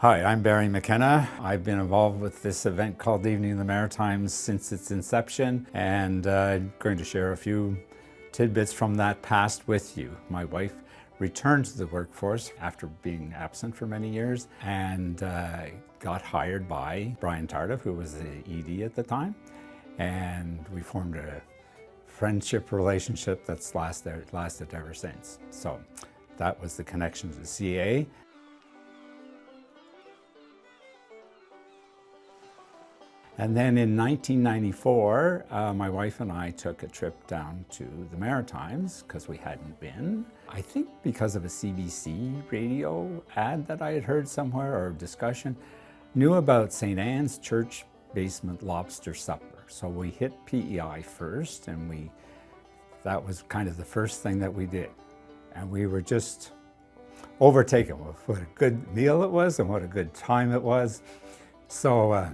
Hi, I'm Barry McKenna. I've been involved with this event called Evening of the Maritimes since its inception, and I'm going to share a few tidbits from that past with you. My wife returned to the workforce after being absent for many years and got hired by Brian Tardif, who was the ED at the time, and we formed a friendship relationship that's lasted ever since. So that was the connection to the CA. And then in 1994, my wife and I took a trip down to the Maritimes because we hadn't been. I think because of a CBC radio ad that I had heard somewhere or discussion, knew about St. Anne's Church basement lobster supper. So we hit PEI first, and that was kind of the first thing that we did. And we were just overtaken with what a good meal it was and what a good time it was. So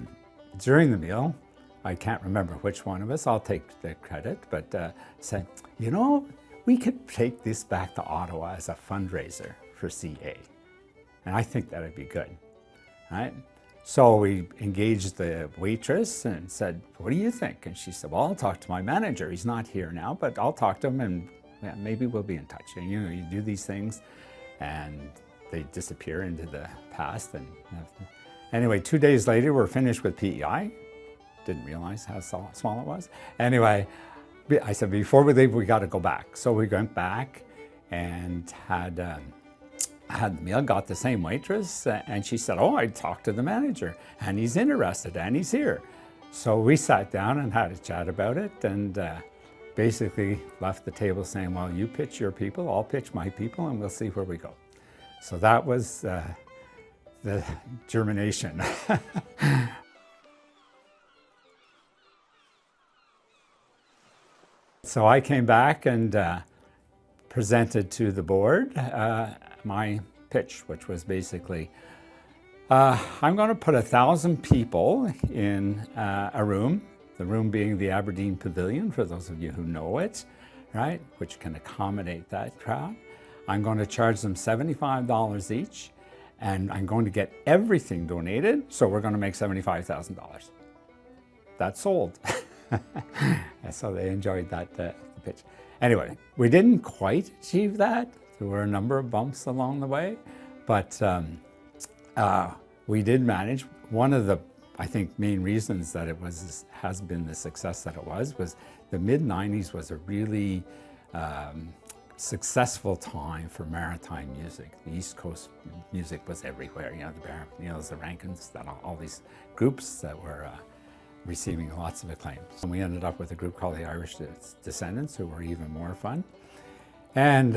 during the meal, I can't remember which one of us, I'll take the credit, but said, you know, we could take this back to Ottawa as a fundraiser for CA. And I think that'd be good, right? So we engaged the waitress and said, what do you think? And she said, well, I'll talk to my manager. He's not here now, but I'll talk to him and maybe we'll be in touch. And you know, you do these things and they disappear into the past. And anyway, 2 days later, we're finished with PEI. Didn't realize how small it was. Anyway, I said, before we leave, we got to go back. So we went back and had the meal, got the same waitress, and she said, oh, I talked to the manager, and he's interested, and he's here. So we sat down and had a chat about it, and basically left the table saying, well, you pitch your people, I'll pitch my people, and we'll see where we go. So that was the germination. So I came back and presented to the board my pitch, which was basically, I'm going to put 1,000 people in a room, the room being the Aberdeen Pavilion, for those of you who know it, right, which can accommodate that crowd. I'm going to charge them $75 each. And I'm going to get everything donated, so we're going to make $75,000. That's sold. And so they enjoyed that pitch. Anyway, we didn't quite achieve that. There were a number of bumps along the way, but we did manage. One of the, I think, main reasons that it has been the success that it was the mid-90s was a really successful time for maritime music. The East Coast music was everywhere. You know, the Barry McKennas, the Rankins, all these groups that were receiving lots of acclaim. And we ended up with a group called the Irish Descendants, who were even more fun, and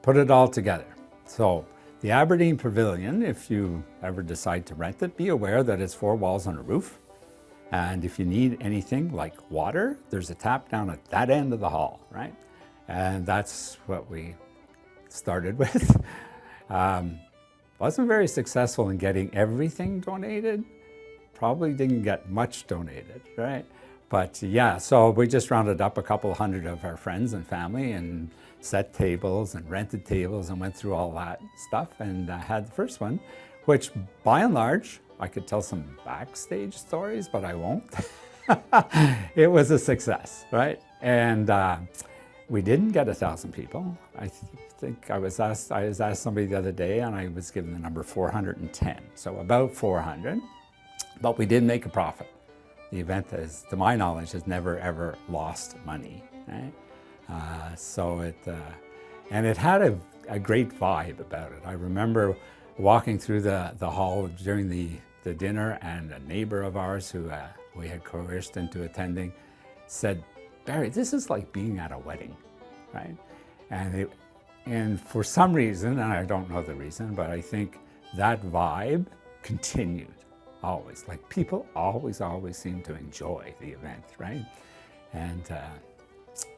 put it all together. So the Aberdeen Pavilion, if you ever decide to rent it, be aware that it's 4 walls and a roof. And if you need anything like water, there's a tap down at that end of the hall, right? And that's what we started with. Wasn't very successful in getting everything donated. Probably didn't get much donated, right? But yeah, so we just rounded up a couple hundred of our friends and family and set tables and rented tables and went through all that stuff and had the first one, which by and large, I could tell some backstage stories, but I won't. It was a success, right? And we didn't get 1,000 people. I think I was asked somebody the other day, and I was given the number 410, so about 400. But we did make a profit. The event, to my knowledge, has never ever lost money, right? And it had a great vibe about it. I remember walking through the hall during the dinner, and a neighbor of ours who we had coerced into attending said, Barry, this is like being at a wedding, right? And for some reason, and I don't know the reason, but I think that vibe continued always. Like people always seem to enjoy the event, right? And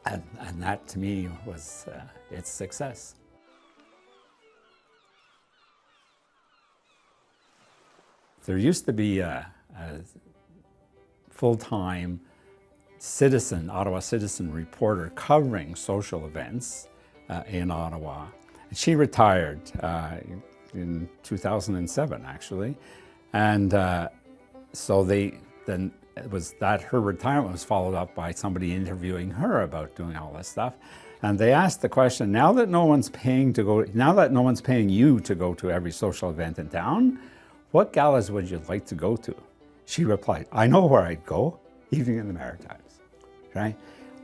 that to me was its success. There used to be a full-time Ottawa Citizen reporter covering social events in Ottawa. She retired in 2007, actually. And so then it was that her retirement was followed up by somebody interviewing her about doing all this stuff. And they asked the question, now that no one's paying you to go to every social event in town, what galas would you like to go to? She replied, I know where I'd go, Evening in the Maritimes, right?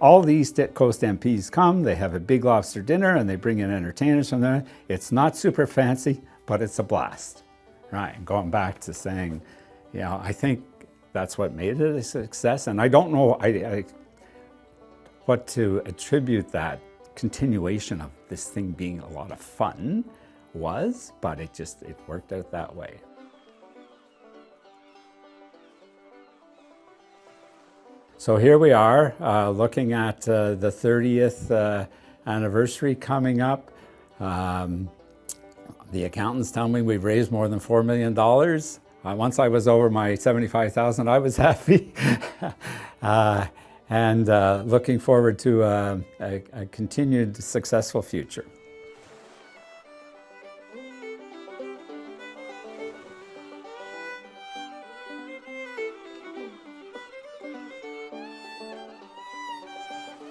All the East Coast MPs come, they have a big lobster dinner and they bring in entertainers from there. It's not super fancy, but it's a blast, right? And going back to saying, you know, I think that's what made it a success. And I don't know what to attribute that continuation of this thing being a lot of fun was, but it worked out that way. So here we are looking at the 30th anniversary coming up. The accountants tell me we've raised more than $4 million. Once I was over my 75,000, I was happy. And looking forward to a continued successful future.